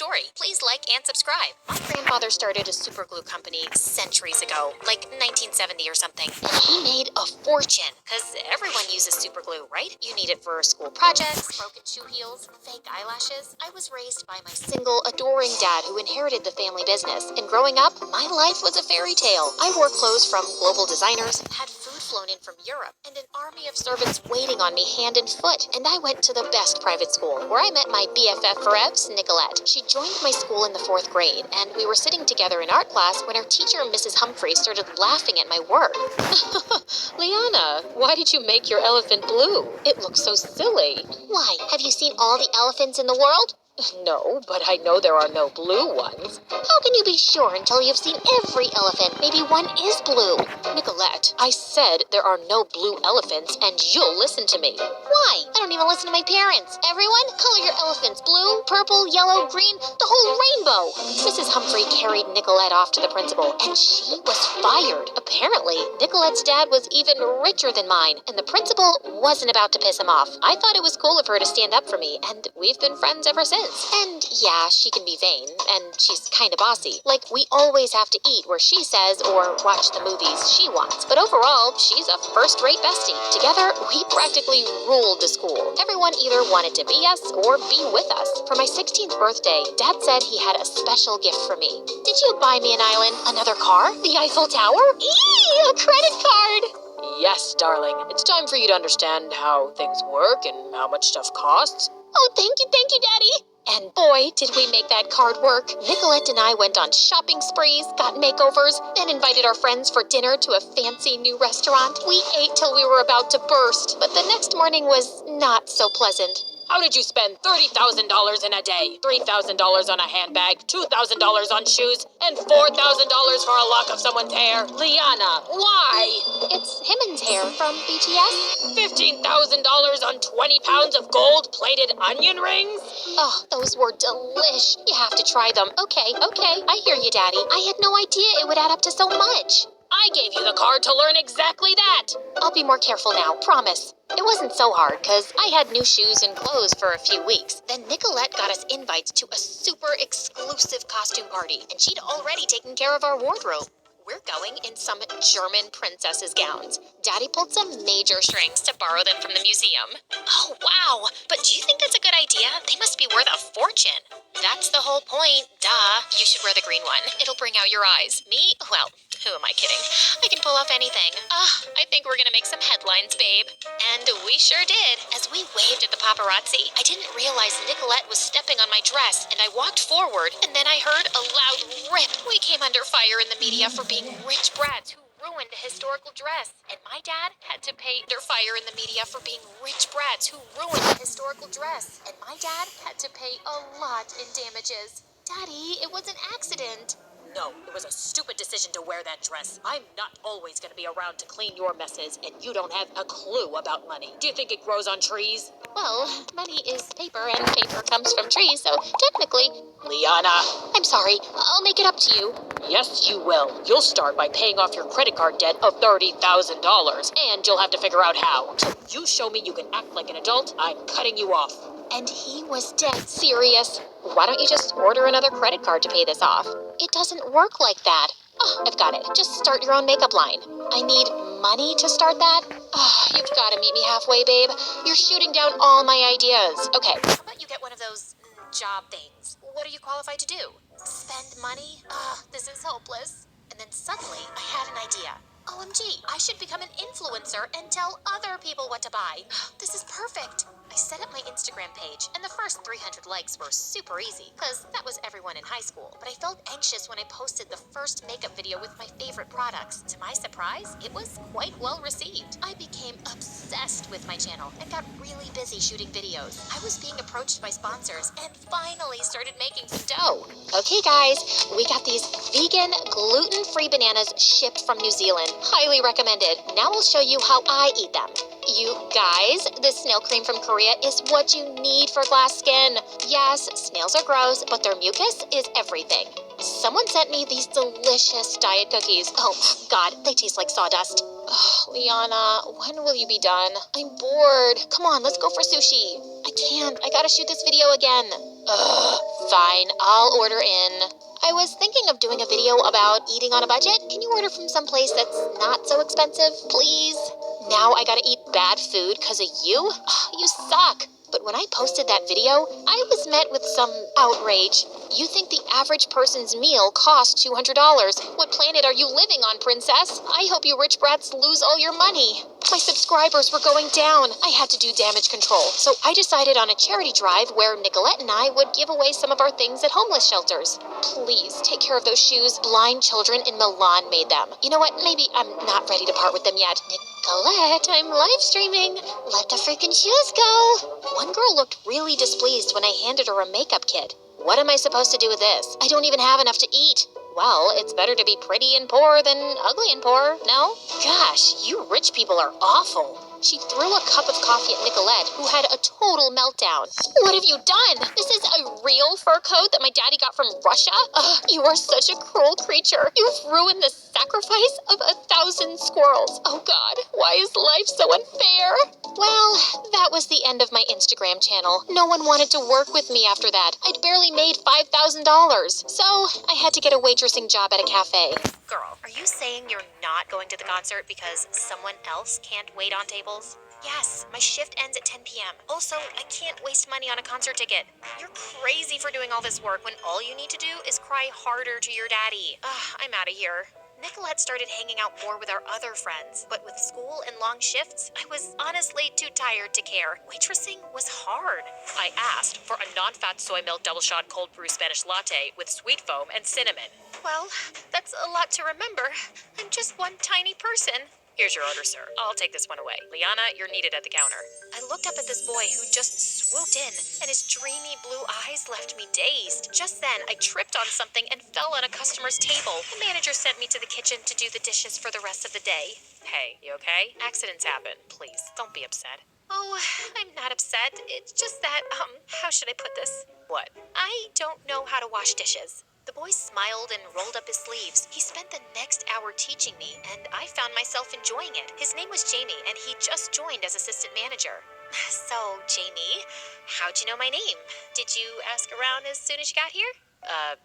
story. Please like and subscribe. My grandfather started a super glue company centuries ago, like 1970 or something. And he made a fortune, because everyone uses super glue, right? You need it for school projects, broken shoe heels, fake eyelashes. I was raised by my single, adoring dad who inherited the family business. And growing up, my life was a fairy tale. I wore clothes from global designers, had food flown in from Europe, and an army of servants waiting on me hand and foot. And I went to the best private school, where I met my BFF forevs, Nicolette. She joined my school in the 4th grade, and we were sitting together in art class when our teacher, Mrs. Humphrey, started laughing at my work. Liana, why did you make your elephant blue? It looks so silly. Why, have you seen all the elephants in the world? No, but I know there are no blue ones. How can you be sure until you've seen every elephant? Maybe one is blue. Nicolette, I said there are no blue elephants, and you'll listen to me. Why? I don't even listen to my parents. Everyone, color your elephants blue, purple, yellow, green, the whole rainbow. Mrs. Humphrey carried Nicolette off to the principal, and she was fired. Apparently, Nicolette's dad was even richer than mine, and the principal wasn't about to piss him off. I thought it was cool of her to stand up for me, and we've been friends ever since. And yeah, she can be vain, and she's kind of bossy. Like, we always have to eat where she says or watch the movies she wants. But overall, she's a first-rate bestie. Together, we practically ruled the school. Everyone either wanted to be us or be with us. For my 16th birthday, Dad said he had a special gift for me. Did you buy me an island? Another car? The Eiffel Tower? Eee, a credit card! Yes, darling. It's time for you to understand how things work and how much stuff costs. Oh, thank you, Daddy! And boy, did we make that card work. Nicolette and I went on shopping sprees, got makeovers, then invited our friends for dinner to a fancy new restaurant. We ate till we were about to burst, but the next morning was not so pleasant. How did you spend $30,000 in a day? $3,000 on a handbag, $2,000 on shoes, and $4,000 for a lock of someone's hair? Liana, why? It's Himmen's hair from BTS. $15,000 on 20 pounds of gold-plated onion rings? Oh, those were delish. You have to try them. Okay, I hear you, Daddy. I had no idea it would add up to so much. I gave you the card to learn exactly that. I'll be more careful now, promise. It wasn't so hard, because I had new shoes and clothes for a few weeks. Then Nicolette got us invites to a super exclusive costume party, and she'd already taken care of our wardrobe. We're going in some German princess's gowns. Daddy pulled some major strings to borrow them from the museum. Oh, wow. But do you think that's a good idea? They must be worth a fortune. That's the whole point. Duh. You should wear the green one. It'll bring out your eyes. Me? Well, who am I kidding? I can pull off anything. I think we're gonna make some headlines, babe. And we sure did. As we waved at the paparazzi, I didn't realize Nicolette was stepping on my dress, and I walked forward, and then I heard a loud rip. We came under fire in the media for being rich brats who ruined a historical dress. And my dad had to pay their fire in the media for being rich brats who ruined a historical dress. And my dad had to pay a lot in damages. Daddy, it was an accident. No, it was a stupid decision to wear that dress. I'm not always going to be around to clean your messes, and you don't have a clue about money. Do you think it grows on trees? Well, money is paper, and paper comes from trees, so technically... Liana! I'm sorry. I'll make it up to you. Yes, you will. You'll start by paying off your credit card debt of $30,000, and you'll have to figure out how. Till you show me you can act like an adult, I'm cutting you off. And he was dead serious. Why don't you just order another credit card to pay this off? It doesn't work like that. Oh, I've got it. Just start your own makeup line. I need money to start that? Oh, you've got to meet me halfway, babe. You're shooting down all my ideas. Okay, how about you get one of those job things? What are you qualified to do? Spend money? This is hopeless. And then suddenly, I had an idea. OMG, I should become an influencer and tell other people what to buy. This is perfect. I set up my Instagram page, and the first 300 likes were super easy, because that was everyone in high school. But I felt anxious when I posted the first makeup video with my favorite products. To my surprise, it was quite well received. I became obsessed with my channel and got really busy shooting videos. I was being approached by sponsors and finally started making some dough. Okay, guys, we got these vegan, gluten-free bananas shipped from New Zealand. Highly recommended. Now I'll show you how I eat them. You guys, this snail cream from Korea is what you need for glass skin. Yes, snails are gross, but their mucus is everything. Someone sent me these delicious diet cookies. Oh, God, they taste like sawdust. Oh, Liana, when will you be done? I'm bored. Come on, let's go for sushi. I can't. I gotta shoot this video again. Ugh, Fine, I'll order in. I was thinking of doing a video about eating on a budget. Can you order from someplace that's not so expensive, please? Now I gotta eat bad food because of you? You suck. But when I posted that video, I was met with some outrage. You think the average person's meal costs $200. What planet are you living on, princess? I hope you rich brats lose all your money. My subscribers were going down. I had to do damage control. So I decided on a charity drive where Nicolette and I would give away some of our things at homeless shelters. Please take care of those shoes. Blind children in Milan made them. You know what? Maybe I'm not ready to part with them yet. Nicolette, I'm live streaming. Let the freaking shoes go. One girl looked really displeased when I handed her a makeup kit. What am I supposed to do with this? I don't even have enough to eat. Well, it's better to be pretty and poor than ugly and poor, no? Gosh, you rich people are awful. She threw a cup of coffee at Nicolette, who had a total meltdown. What have you done? This is a real fur coat that my daddy got from Russia? Ugh, you are such a cruel creature. You've ruined the sacrifice of 1,000 squirrels. Oh God, why is life so unfair? Well, that was the end of my Instagram channel. No one wanted to work with me after that. I'd barely made $5,000. So I had to get a waitressing job at a cafe. Girl, are you saying you're not going to the concert because someone else can't wait on tables? Yes, my shift ends at 10 p.m. Also, I can't waste money on a concert ticket. You're crazy for doing all this work when all you need to do is cry harder to your daddy. Ugh, I'm out of here. Nicolette started hanging out more with our other friends, but with school and long shifts, I was honestly too tired to care. Waitressing was hard. I asked for a non-fat soy milk double shot cold brew Spanish latte with sweet foam and cinnamon. Well, that's a lot to remember. I'm just one tiny person. Here's your order, sir. I'll take this one away. Liana, you're needed at the counter. I looked up at this boy who just swooped in, and his dreamy blue eyes left me dazed. Just then, I tripped on something and fell on a customer's table. The manager sent me to the kitchen to do the dishes for the rest of the day. Hey, you okay? Accidents happen. Please, don't be upset. Oh, I'm not upset. It's just that, how should I put this? What? I don't know how to wash dishes. The boy smiled and rolled up his sleeves. He spent the next hour teaching me, and I found myself enjoying it. His name was Jamie, and he just joined as assistant manager. So, Jamie, how'd you know my name? Did you ask around as soon as you got here?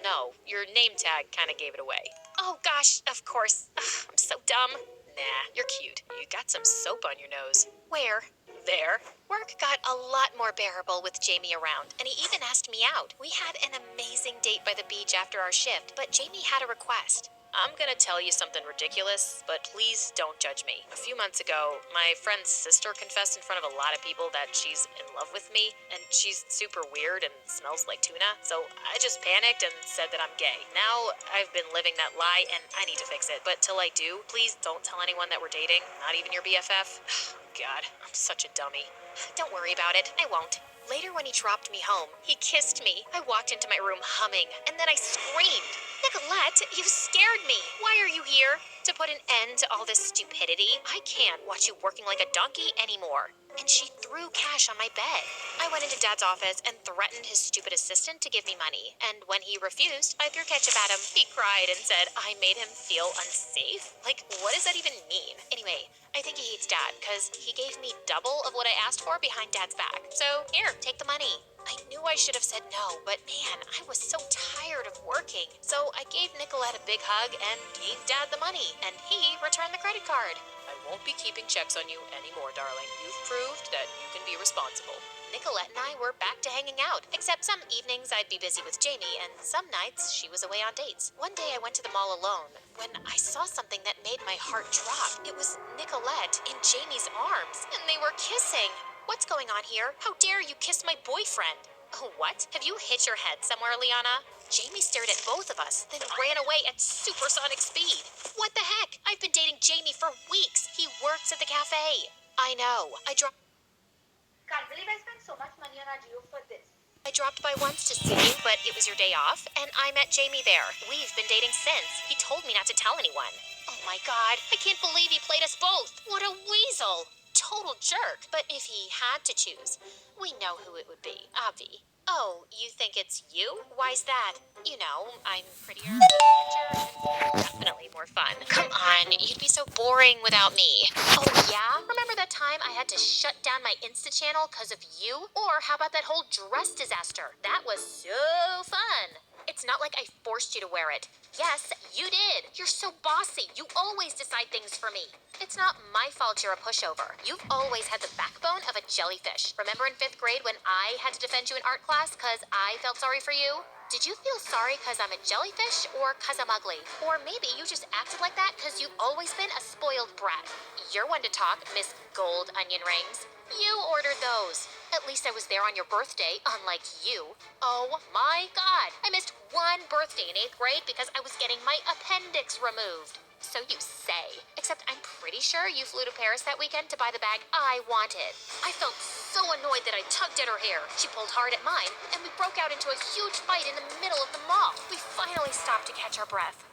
No. Your name tag kind of gave it away. Oh, gosh, of course. Ugh, I'm so dumb. Nah, you're cute. You got some soap on your nose. Where? There. Work got a lot more bearable with Jamie around, and he even asked me out. We had an amazing date by the beach after our shift, but Jamie had a request. I'm gonna tell you something ridiculous, but please don't judge me. A few months ago, my friend's sister confessed in front of a lot of people that she's in love with me, and she's super weird and smells like tuna, so I just panicked and said that I'm gay. Now, I've been living that lie, and I need to fix it, but till I do, please don't tell anyone that we're dating, not even your BFF. God, I'm such a dummy. Don't worry about it, I won't. Later when he dropped me home, he kissed me. I walked into my room humming, and then I screamed. Nicolette, you scared me. Why are you here? To put an end to all this stupidity? I can't watch you working like a donkey anymore. And she threw cash on my bed. I went into Dad's office and threatened his stupid assistant to give me money. And when he refused, I threw ketchup at him. He cried and said I made him feel unsafe. Like, what does that even mean? Anyway, I think he hates Dad because he gave me double of what I asked for behind Dad's back. So, here, take the money. I knew I should have said no, but man, I was so tired of working. So I gave Nicolette a big hug and gave Dad the money, and he returned the credit card. I won't be keeping checks on you anymore, darling. You've proved that you can be responsible. Nicolette and I were back to hanging out, except some evenings I'd be busy with Jamie, and some nights she was away on dates. One day I went to the mall alone when I saw something that made my heart drop. It was Nicolette in Jamie's arms, and they were kissing. What's going on here? How dare you kiss my boyfriend? Oh, what? Have you hit your head somewhere, Liana? Jamie stared at both of us, then ran away at supersonic speed. What the heck? I've been dating Jamie for weeks. He works at the cafe. I know. Can't believe I spent so much money on our Geo for this. I dropped by once to see you, but it was your day off, and I met Jamie there. We've been dating since. He told me not to tell anyone. Oh my God, I can't believe he played us both. What a weasel. Total jerk. But if he had to choose, we know who it would be. Avi. Oh, you think it's you? Why's that? You know, I'm prettier, richer, and definitely more fun. Come on, you'd be so boring without me. Oh, yeah? Remember that time I had to shut down my Insta channel because of you? Or how about that whole dress disaster? That was so fun. It's not like I forced you to wear it. Yes, you did. You're so bossy. You always decide things for me. It's not my fault you're a pushover. You've always had the backbone of a jellyfish. Remember in 5th grade when I had to defend you in art class because I felt sorry for you? Did you feel sorry because I'm a jellyfish or because I'm ugly? Or maybe you just acted like that because you've always been a spoiled brat. You're one to talk, Miss Gold Onion Rings. You ordered those. At least I was there on your birthday, unlike you. Oh my God. I missed one birthday in 8th grade because I was getting my appendix removed. So you say. Except I'm pretty sure you flew to Paris that weekend to buy the bag I wanted. I felt so annoyed that I tugged at her hair. She pulled hard at mine, and we broke out into a huge fight in the middle of the mall. We finally stopped to catch our breath.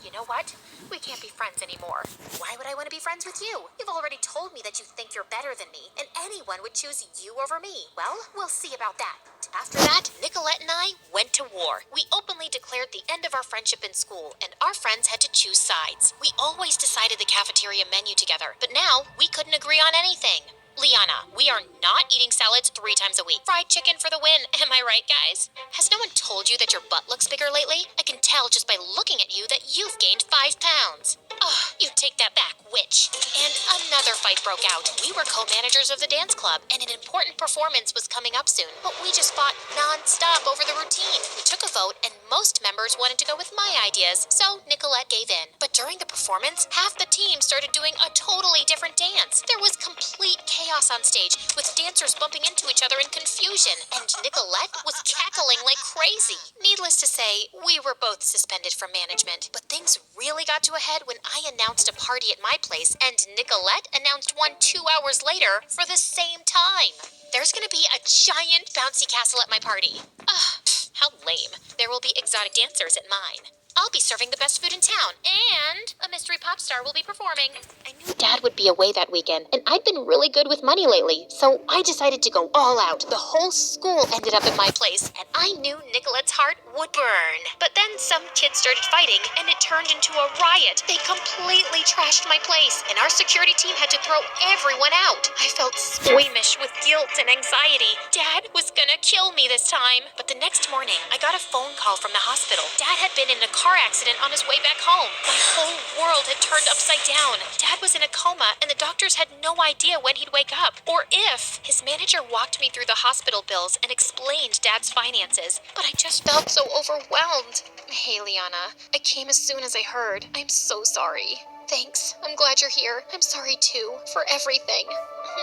You know what? We can't be friends anymore. Why would I want to be friends with you? You've already told me that you think you're better than me, and anyone would choose you over me. Well, we'll see about that. After that, Nicolette and I went to war. We openly declared the end of our friendship in school, and our friends had to choose sides. We always decided the cafeteria menu together, but now we couldn't agree on anything. Liana, we are not eating salads 3 times a week. Fried chicken for the win, am I right, guys? Has no one told you that your butt looks bigger lately? I can tell just by looking at you that you've gained 5 pounds. Ugh, you take that back, witch. And another fight broke out. We were co-managers of the dance club, and an important performance was coming up soon, but we just fought non-stop over the routine. We took a vote, and most members wanted to go with my ideas, so Nicolette gave in. But during the performance, half the team started doing a totally different dance. There was complete chaos on stage, with dancers bumping into each other in confusion, and Nicolette was cackling like crazy. Needless to say, we were both suspended from management, but things really got to a head when I announced a party at my place, and Nicolette announced one 2 hours later for the same time. There's gonna be a giant bouncy castle at my party. Ugh, how lame. There will be exotic dancers at mine. I'll be serving the best food in town, and a mystery pop star will be performing. I knew Dad would be away that weekend, and I'd been really good with money lately, so I decided to go all out. The whole school ended up at my place, and I knew Nicolette's heart would burn. But then some kids started fighting, and it turned into a riot. They completely trashed my place, and our security team had to throw everyone out. I felt squeamish with guilt and anxiety. Dad was gonna kill me this time. But the next morning, I got a phone call from the hospital. Dad had been in a car accident on his way back home. My whole world had turned upside down. Dad was in a coma, and the doctors had no idea when he'd wake up, or if. His manager walked me through the hospital bills and explained Dad's finances, but I just felt so overwhelmed. Hey, Liana, I came as soon as I heard. I'm so sorry. Thanks. I'm glad you're here. I'm sorry, too, for everything.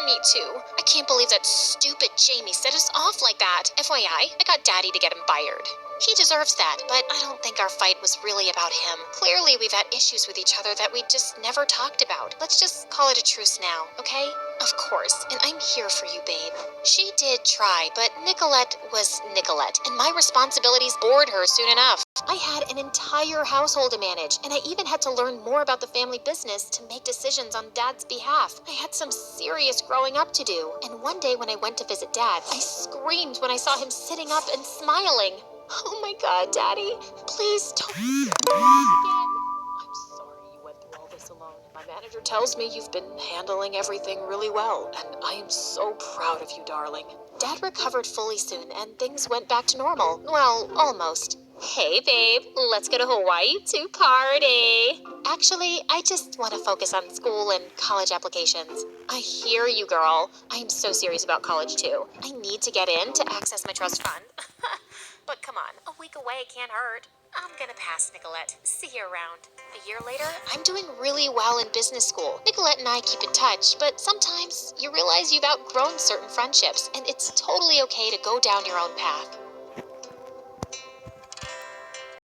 Me too. I can't believe that stupid Jamie set us off like that. FYI, I got Daddy to get him fired. He deserves that, but I don't think our fight was really about him. Clearly, we've had issues with each other that we just never talked about. Let's just call it a truce now, okay? Of course, and I'm here for you, babe. She did try, but Nicolette was Nicolette, and my responsibilities bored her soon enough. I had an entire household to manage, and I even had to learn more about the family business to make decisions on Dad's behalf. I had some serious growing up to do, and one day when I went to visit Dad, I screamed when I saw him sitting up and smiling. Oh my God, Daddy, please don't do this again. I'm sorry you went through all this alone. My manager tells me you've been handling everything really well, and I am so proud of you, darling. Dad recovered fully soon, and things went back to normal. Well, almost. Hey, babe, let's go to Hawaii to party. Actually, I just want to focus on school and college applications. I hear you, girl. I am so serious about college, too. I need to get in to access my trust fund. But come on, a week away can't hurt. I'm gonna pass, Nicolette. See you around. A year later, I'm doing really well in business school. Nicolette and I keep in touch, but sometimes you realize you've outgrown certain friendships, and it's totally okay to go down your own path.